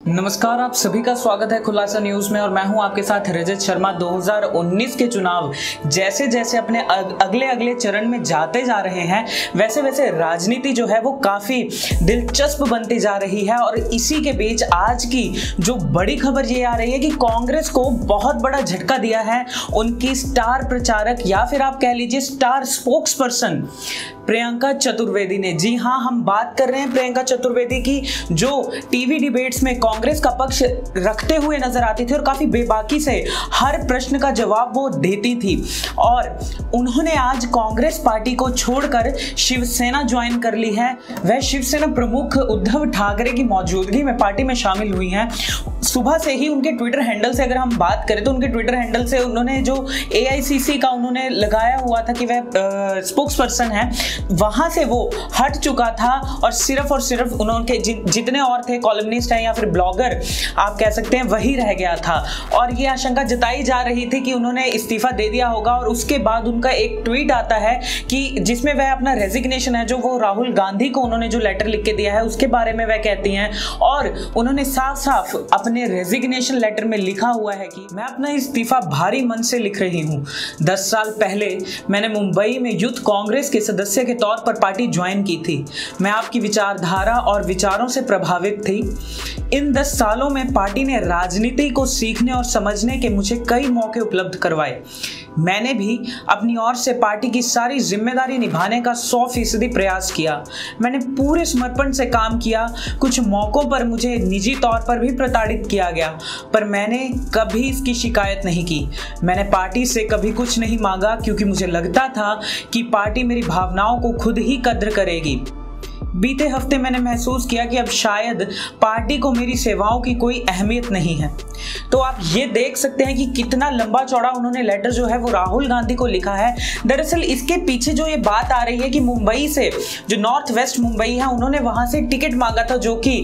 नमस्कार, आप सभी का स्वागत है खुलासा न्यूज में और मैं हूं आपके साथ रजत शर्मा। 2019 के चुनाव जैसे जैसे अपने अगले चरण में जाते जा रहे हैं वैसे वैसे राजनीति जो है वो काफी दिलचस्प बनती जा रही है। और इसी के बीच आज की जो बड़ी खबर ये आ रही है कि कांग्रेस को बहुत बड़ा झटका दिया है उनकी स्टार प्रचारक या फिर आप कह लीजिए star spokes person Priyanka Chaturvedi ने। जी हाँ, हम बात कर रहे हैं प्रियंका चतुर्वेदी की, जो टीवी डिबेट्स में कांग्रेस का पक्ष रखते हुए नजर आती थी और काफी बेबाकी से हर प्रश्न का जवाब वो देती थी। और उन्होंने आज कांग्रेस पार्टी को छोड़कर शिवसेना ज्वाइन कर ली है। वह शिवसेना प्रमुख उद्धव ठाकरे की मौजूदगी में पार्टी में शामिल हुई हैं। सुबह से ही उनके ट्विटर हैंडल से अगर हम बात करें तो उनके ट्विटर हैंडल से उन्होंने जो AICC का उन्होंने लगाया हुआ था कि वह स्पोक्स पर्सन है, वहां से वो हट चुका था और सिर्फ उन्होंने जितने और थे कॉलमनिस्ट हैं या फिर ब्लॉगर आप कह सकते हैं वही रह गया था। और ये आशंका जताई जा रही थी कि उन्होंने इस्तीफा दे दिया होगा। और उसके बाद उनका एक ट्वीट आता है कि जिसमें वह अपना रेजिग्नेशन है जो वो राहुल गांधी को उन्होंने जो लेटर लिख के दिया है उसके बारे में वह कहती हैं। और उन्होंने साफ साफ अपने रेजिग्नेशन लेटर में लिखा हुआ है कि मैं अपना इस्तीफा भारी मन से लिख रही हूँ। 10 साल पहले मैंने मुंबई में यूथ कांग्रेस के सदस्य के तौर पर पार्टी ज्वाइन की थी। मैं आपकी विचारधारा और विचारों से प्रभावित थी। इन 10 सालों में पार्टी ने राजनीति को सीखने और समझने के मुझे कई मौके उपलब्ध करवाए। मैंने भी अपनी ओर से पार्टी की सारी जिम्मेदारी निभाने का 100% प्रयास किया। मैंने पूरे समर्पण से काम किया। कुछ मौकों पर मुझे निजी तौर पर भी प्रताड़ित किया गया, पर मैंने कभी इसकी शिकायत नहीं की। मैंने पार्टी से कभी कुछ नहीं मांगा क्योंकि मुझे लगता था कि पार्टी मेरी भावनाओं को खुद ही कद्र करेगी। बीते हफ्ते मैंने महसूस किया कि अब शायद पार्टी को मेरी सेवाओं की कोई अहमियत नहीं है। तो आप ये देख सकते हैं कि कितना लंबा चौड़ा उन्होंने लेटर जो है वो राहुल गांधी को लिखा है। दरअसल इसके पीछे जो ये बात आ रही है कि मुंबई से जो नॉर्थ वेस्ट मुंबई है उन्होंने वहां से टिकट मांगा था जो कि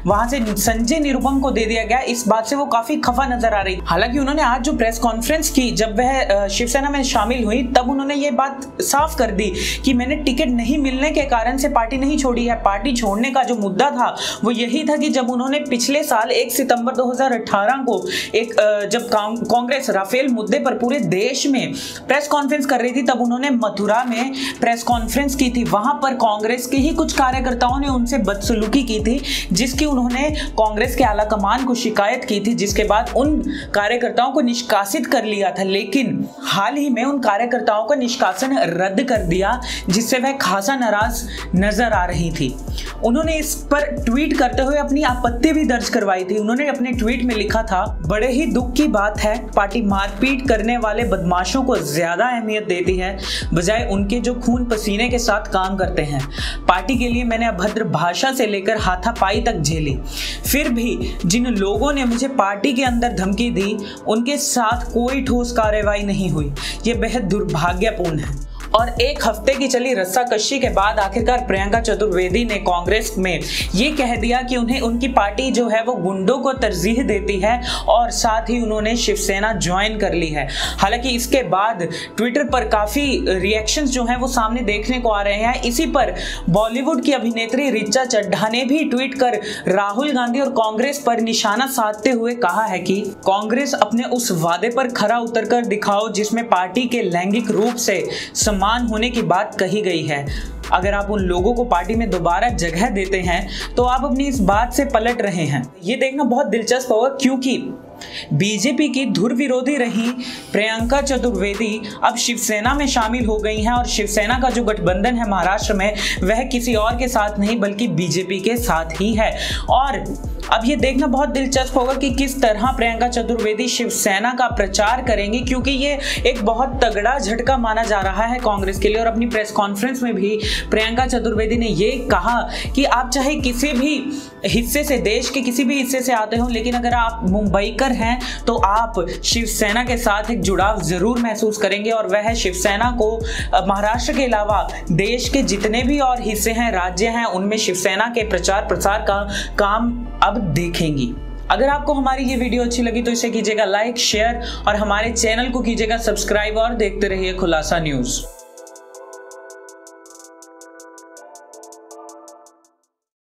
वहां से संजय निरुपम को दे दिया गया। इस बात से वो काफी खफा नजर आ रही। हालांकि उन्होंने आज जो प्रेस कॉन्फ्रेंस की जब वह शिवसेना में शामिल हुई तब उन्होंने ये बात साफ कर दी कि मैंने टिकट नहीं मिलने के कारण से पार्टी नहीं छोड़ी है। पार्टी छोड़ने का जो मुद्दा था वो यही था कि जब उन्होंने पिछले साल 1 सितंबर 2018 को जब कांग्रेस राफेल मुद्दे पर पूरे देश में प्रेस कॉन्फ्रेंस कर रही थी तब उन्होंने मथुरा में प्रेस कॉन्फ्रेंस की थी। वहां पर कांग्रेस के ही कुछ कार्यकर्ताओं ने उनसे बदसलूकी की थी जिसकी उन्होंने कांग्रेस के आला कमान को शिकायत की थी, जिसके बाद उन कार्यकर्ताओं को निष्कासित कर लिया था। लेकिन हाल ही में उन कार्यकर्ताओं का निष्कासन रद्द कर दिया जिससे वह खासा नाराज नजर आ रही थी। उन्होंने इस पर ट्वीट करते हुए अपनी आपत्ति भी दर्ज करवाई थी। उन्होंने अपने ट्वीट में लिखा था, बड़े ही दुख की बात है पार्टी मारपीट करने वाले बदमाशों को ज्यादा अहमियत देती है बजाय उनके जो खून पसीने के साथ काम करते हैं। पार्टी के लिए मैंने अभद्र भाषा से लेकर हाथापाई तक झेली, फिर भी जिन लोगों ने मुझे पार्टी के अंदर धमकी दी उनके साथ कोई ठोस कार्रवाई नहीं हुई। ये बेहद दुर्भाग्यपूर्ण है। और एक हफ्ते की चली रस्साकशी के बाद आखिरकार प्रियंका चतुर्वेदी ने कांग्रेस में ये कह दिया कि उन्हें उनकी पार्टी जो है वो गुंडों को तरजीह देती है और साथ ही उन्होंने शिवसेना ज्वाइन कर ली है। हालांकि इसके बाद ट्विटर पर काफी रिएक्शंस जो हैं वो सामने देखने को आ रहे हैं। इसी पर बॉलीवुड की अभिनेत्री ऋचा चड्ढा ने भी ट्वीट कर राहुल गांधी और कांग्रेस पर निशाना साधते हुए कहा है कि कांग्रेस अपने उस वादे पर खरा उतरकर दिखाओ जिसमें पार्टी के लैंगिक रूप से मान होने की बात कही गई है। अगर आप उन लोगों को पार्टी में दोबारा जगह देते हैं तो आप अपनी इस बात से पलट रहे हैं। ये देखना बहुत दिलचस्प होगा क्योंकि बीजेपी की धुर विरोधी रही प्रियंका चतुर्वेदी अब शिवसेना में शामिल हो गई हैं और शिवसेना का जो गठबंधन है महाराष्ट्र में वह किसी और के साथ नहीं बल्कि बीजेपी के साथ ही है। और अब ये देखना बहुत दिलचस्प होगा कि किस तरह प्रियंका चतुर्वेदी शिवसेना का प्रचार करेंगी, क्योंकि ये एक बहुत तगड़ा झटका माना जा रहा है कांग्रेस के लिए। और अपनी प्रेस कॉन्फ्रेंस में भी प्रियंका चतुर्वेदी ने ये कहा कि आप चाहे किसी भी हिस्से से, देश के किसी भी हिस्से से आते हो, लेकिन अगर आप मुंबईकर हैं तो आप शिवसेना के साथ एक जुड़ाव जरूर महसूस करेंगे। और वह शिवसेना को महाराष्ट्र के अलावा देश के जितने भी और हिस्से हैं, राज्य हैं, उनमें शिवसेना के प्रचार प्रसार का काम अब देखेंगी। अगर आपको हमारी ये वीडियो अच्छी लगी तो इसे कीजिएगा लाइक, शेयर और हमारे चैनल को कीजिएगा सब्सक्राइब और देखते रहिए खुलासा न्यूज़।